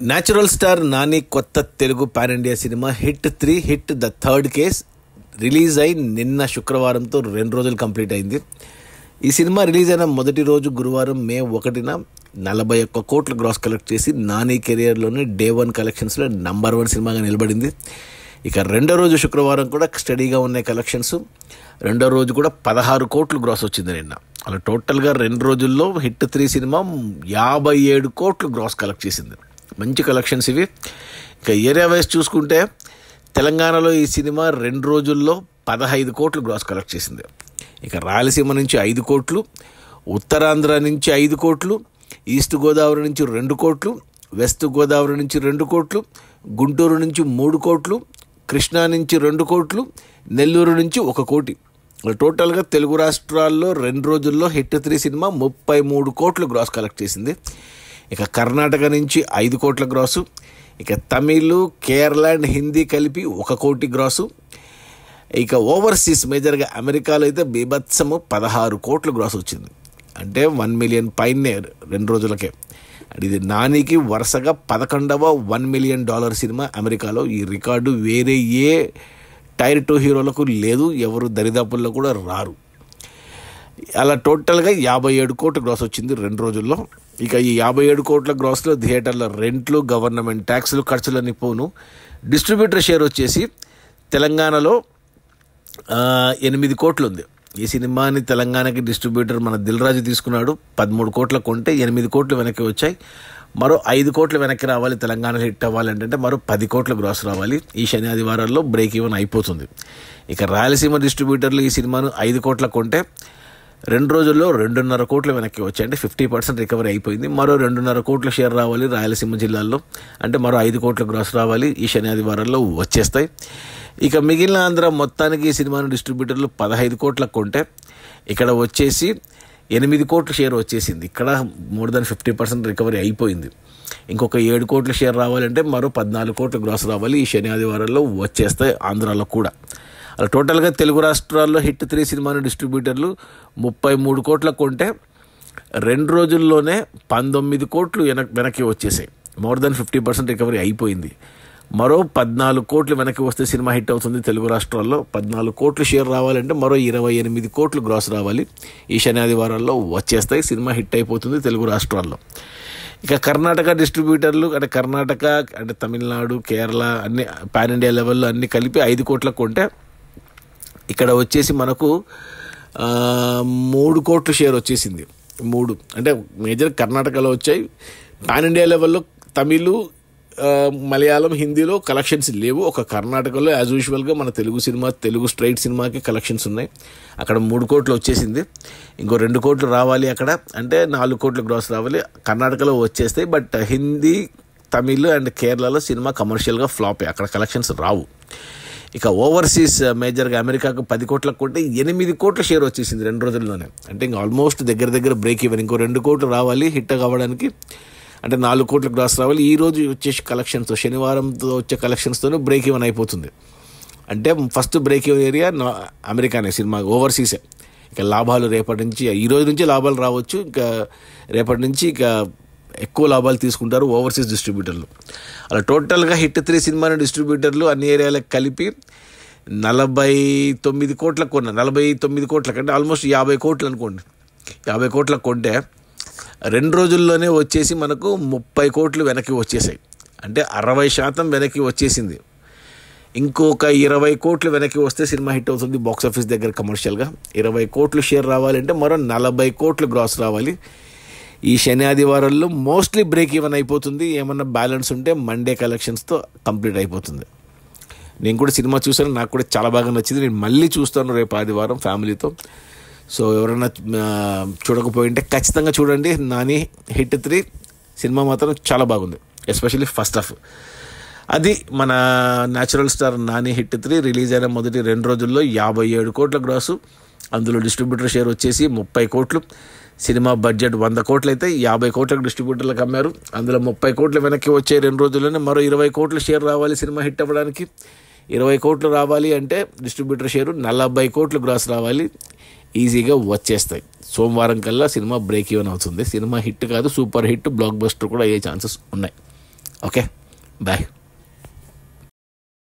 Natural star Nani కొత్త Telugu pan India cinema hit 3 hit the third case release అయి నిన్న శుక్రవారంతో 2 రోజులు కంప్లీట్ అయింది. ఈ సినిమా రిలీజ్ అయిన మొదటి రోజు గురువారం మే 1న 41 కోట్ల గ్రాస్ కలెక్ట్ చేసి నాని కెరియర్లోనే డే 1 కలెక్షన్స్లో నంబర్ 1 సినిమాగా నిలబడింది. ఇక రెండో రోజు శుక్రవారం కూడా స్టడీగా ఉన్నాయి కలెక్షన్స్. రెండో రోజు కూడా 16 కోట్లు గ్రాస్ వచ్చింది నిన్న. అలా టోటల్గా 2 రోజుల్లో హిట్ 3 సినిమా 57 కోట్లు గ్రాస్ కలెక్ట్ చేసింది. మంచి కలెక్షన్స్ ఇవి. ఇక ఏరియా వైజ్ చూసుకుంటే తెలంగాణలో ఈ సినిమా 2 రోజుల్లో 15 కోట్లు గ్రాస్ కలెక్ట్ చేసింది. ఇక రాయలసీమ నుంచి 5 కోట్లు, ఉత్తరాంధ్ర నుంచి 5 కోట్లు, ఈస్ట్ గోదావరి నుంచి 2 కోట్లు, వెస్ట్ గోదావరి నుంచి 2 కోట్లు, గుంటూరు నుంచి 3 కోట్లు, కృష్ణా నుంచి 2 కోట్లు, నెల్లూరు నుంచి 1 కోటి. టోటల్గా తెలుగు రాష్ట్రాల్లో 2 రోజుల్లో హిట్ 3 సినిమా 33 కోట్లు గ్రాస్ కలెక్ట్ చేసింది. ఇక కర్ణాటక నుంచి 5 కోట్ల గ్రాసు, ఇక తమిళ్, కేరళ అండ్ హిందీ కలిపి 1 కోటి గ్రాసు. ఇక ఓవర్సీస్ మేజర్గా అమెరికాలో అయితే బీభత్సము 16 కోట్ల గ్రాస్ వచ్చింది. అంటే 1 మిలియన్ పైనే 2 రోజులకే. ఇది నానికి వరుసగా 11వ $1 మిలియన్ సినిమా అమెరికాలో. ఈ రికార్డు వేరే ఏ టైర్ 2 హీరోలకు లేదు, ఎవరు దరిదాపుల్లో కూడా రారు. అలా టోటల్గా 57 కోట్ల గ్రాస్ వచ్చింది 2 రోజుల్లో. ఇక ఈ 57 కోట్ల గ్రాస్లో థియేటర్ల రెంట్లు, గవర్నమెంట్ ట్యాక్సులు, ఖర్చులన్నీ పోను. డిస్ట్రిబ్యూటర్ షేర్ వచ్చేసి తెలంగాణలో 8 కోట్లు ఉంది. ఈ సినిమాని తెలంగాణకి డిస్ట్రిబ్యూటర్ మన దిల్ రాజు తీసుకున్నాడు. 13 కోట్ల కొంటే 8 కోట్లు వెనక్కి వచ్చాయి. మరో 5 కోట్లు వెనక్కి రావాలి తెలంగాణలో హిట్ అవ్వాలంటే మరో 10 కోట్ల గ్రాస్ రావాలి. ఈ శని ఆదివారాల్లో బ్రేక్ ఈవెన్ అయిపోతుంది. ఇక రాయలసీమ డిస్ట్రిబ్యూటర్లు ఈ సినిమాను 5 కోట్ల కొంటే 2 రోజుల్లో 2.5 కోట్లు వెనక్కి వచ్చాయి. అంటే 50% రికవరీ అయిపోయింది. మరో 2.5 కోట్ల షేర్ రావాలి రాయలసీమ జిల్లాల్లో. అంటే మరో 5 కోట్ల గ్రాస్ రావాలి. ఈ శని ఆదివారాల్లో వచ్చేస్తాయి. ఇక మిగిలిన ఆంధ్ర మొత్తానికి ఈ సినిమాను డిస్ట్రిబ్యూటర్లు 15 కోట్ల కొంటే ఇక్కడ వచ్చేసి 8 కోట్ల షేర్ వచ్చేసింది. ఇక్కడ మోర్ దాన్ 50% రికవరీ అయిపోయింది. ఇంకొక 7 కోట్ల షేర్ రావాలంటే మరో 14 కోట్ల గ్రాస్ రావాలి. ఈ శని ఆదివారాల్లో వచ్చేస్తాయి ఆంధ్రాలో కూడా. అలా టోటల్గా తెలుగు రాష్ట్రాల్లో హిట్ 3 సినిమాను డిస్ట్రిబ్యూటర్లు 33 కోట్ల కొంటే 2 రోజుల్లోనే 19 కోట్లు వెనక్కి వచ్చేసాయి. మోర్ దాన్ 50% రికవరీ అయిపోయింది. మరో 14 కోట్లు వెనక్కి వస్తే సినిమా హిట్ అవుతుంది తెలుగు రాష్ట్రాల్లో. 14 కోట్లు షేర్ రావాలంటే మరో 28 కోట్లు గ్రాస్ రావాలి. ఈ శని ఆదివారాల్లో వచ్చేస్తాయి. సినిమా హిట్ అయిపోతుంది తెలుగు రాష్ట్రాల్లో. ఇక కర్ణాటక డిస్ట్రిబ్యూటర్లు అంటే కర్ణాటక అంటే తమిళనాడు, కేరళ అన్ని పాన్ ఇండియా లెవెల్లో అన్ని కలిపి 5 కోట్ల కొంటే ఇక్కడ వచ్చేసి మనకు 3 కోట్ల షేర్ వచ్చేసింది. 3 అంటే మేజర్ కర్ణాటకలో వచ్చాయి. పాన్ ఇండియా లెవెల్లో తమిళ్, మలయాళం, హిందీలో కలెక్షన్స్ లేవు. ఒక కర్ణాటకలో యాజ్ యూజువల్గా మన తెలుగు స్ట్రైట్ సినిమాకి కలెక్షన్స్ ఉన్నాయి. అక్కడ 3 కోట్లు వచ్చేసింది. ఇంకో 2 కోట్లు రావాలి అక్కడ. అంటే 4 కోట్ల గ్రాస్ రావాలి. కర్ణాటకలో వచ్చేస్తాయి. బట్ హిందీ, తమిళ్ అండ్ కేరళలో సినిమా కమర్షియల్గా ఫ్లాపే. అక్కడ కలెక్షన్స్ రావు. ఇక ఓవర్సీస్ మేజర్గా అమెరికాకు 10 కోట్ల కొంటే 8 కోట్ల షేర్ వచ్చేసింది 2 రోజుల్లోనే. అంటే ఇంకా ఆల్మోస్ట్ దగ్గర బ్రేక్ ఈవెన్. ఇంకో 2 కోట్లు రావాలి హిట్ కావడానికి. అంటే 4 కోట్ల గ్రాస్ రావాలి. ఈ రోజు వచ్చేసి కలెక్షన్స్తో శనివారంతో వచ్చే కలెక్షన్స్తోనే బ్రేక్ ఈవెన్ అయిపోతుంది. అంటే ఫస్ట్ బ్రేక్ ఈవెన్ ఏరియా అమెరికానే సినిమా, ఓవర్సీసే. ఇక లాభాలు రేపటి నుంచి, ఈ రోజు నుంచి లాభాలు రావచ్చు. ఇంకా రేపటి నుంచి ఇక ఎక్కువ లాభాలు తీసుకుంటారు ఓవర్సీస్ డిస్ట్రిబ్యూటర్లు. అలా టోటల్గా హిట్ 3 సినిమాని డిస్ట్రిబ్యూటర్లు అన్ని ఏరియాలకు కలిపి 49 కోట్ల కొన్న. 49 కోట్ల కంటే ఆల్మోస్ట్ 50 కోట్లు అనుకోండి. 50 కోట్ల కొంటే 2 రోజుల్లోనే వచ్చేసి మనకు 30 కోట్లు వెనక్కి వచ్చేసాయి. అంటే 60% వెనక్కి వచ్చేసింది. ఇంకొక 20 కోట్లు వెనక్కి వస్తే సినిమా హిట్ అవుతుంది బాక్స్ ఆఫీస్ దగ్గర కమర్షియల్గా. 20 కోట్లు షేర్ రావాలంటే మరో 40 కోట్లు గ్రాస్ రావాలి. ఈ శని ఆదివారాల్లో మోస్ట్లీ బ్రేక్ ఈవెన్ అయిపోతుంది. ఏమన్నా బ్యాలెన్స్ ఉంటే మండే కలెక్షన్స్తో కంప్లీట్ అయిపోతుంది. నేను కూడా సినిమా చూసాను, నాకు కూడా చాలా బాగా నచ్చింది. నేను మళ్ళీ చూస్తాను రేపు ఆదివారం ఫ్యామిలీతో. సో ఎవరైనా చూడకపోయింటే ఖచ్చితంగా చూడండి. నాని హిట్ 3 సినిమా మాత్రం చాలా బాగుంది, ఎస్పెషల్లీ ఫస్ట్ హాఫ్. అది మన natural star Nani hit 3 release అయిన మొదటి 2 రోజుల్లో 57 కోట్ల గ్రాసు. అందులో డిస్ట్రిబ్యూటర్ షేర్ వచ్చేసి 30 కోట్లు. సినిమా బడ్జెట్ 100 కోట్లు అయితే 50 కోట్లకు డిస్ట్రిబ్యూటర్లకు అమ్మారు. అందులో 30 కోట్లు వెనక్కి వచ్చే 2 రోజుల్లోనే మరో 20 కోట్లు షేర్ రావాలి సినిమా హిట్ అవ్వడానికి. 20 కోట్లు రావాలి అంటే డిస్ట్రిబ్యూటర్ షేరు 40 కోట్లు గ్రాస్ రావాలి. ఈజీగా వచ్చేస్తాయి. సోమవారం కల్లా సినిమా బ్రేక్ ఈవెన్ అవుతుంది. సినిమా హిట్ కాదు, సూపర్ హిట్, బ్లాక్ బస్టర్ కూడా అయ్యే ఛాన్సెస్ ఉన్నాయి. Okay, bye.